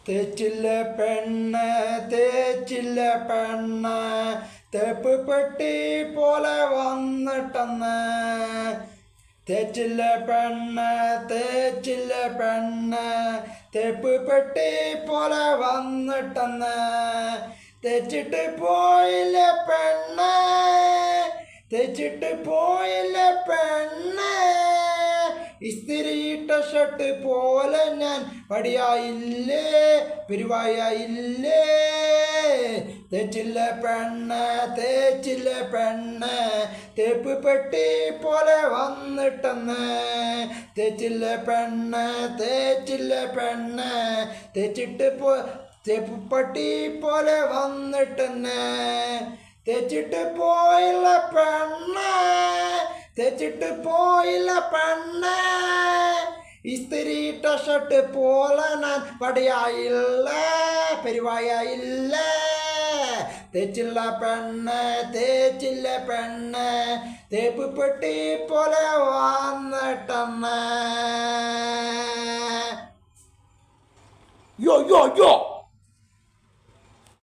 തേച്ചില്ല പെണ്ണ് തേച്ചില്ല പെണ്ണ് തേപ്പ് പെട്ടി പോലെ വന്നിട്ടെന്ന്. തേച്ചില്ല പെണ്ണ് തേച്ചില്ല പെണ്ണ് തേപ്പ് പെട്ടി പോലെ വന്നിട്ടെന്ന്. തേച്ചിട്ട് പോയില്ല പെണ്ണ് തേച്ചിട്ട് പോയില്ല പെണ്ണ്. ഇസ്തിരിയിട്ട ഷർട്ട് പോലെ ഞാൻ പടിയായില്ലേ പെരുവായില്ലേ. തേച്ചില്ല പെണ്ണ് തേച്ചില്ല പെണ്ണ് തേപ്പ് പെട്ടി പോലെ വന്നിട്ടെന്ന്. തേച്ചില്ല പെണ്ണ് തേച്ചില്ല പെണ്ണ് തേച്ചിട്ട് തേപ്പ് പെട്ടി പോലെ വന്നിട്ടെന്ന്. തേച്ചിട്ട് പോയില്ല പെണ്ണ് തേച്ചിട്ട് പോയില്ല പെണ്ണ്. ഇസ്തിരിയിട്ട ഷർട്ട് പോലെ ഞാൻ പടിയായില്ല പെരുവായില്ല. തേച്ചില്ല പെണ്ണ് തേച്ചില്ല പെണ്ണ് തേപ്പ് പെട്ടി പോലെ വന്നിട്ടെന്ന്. യോ യോ യോ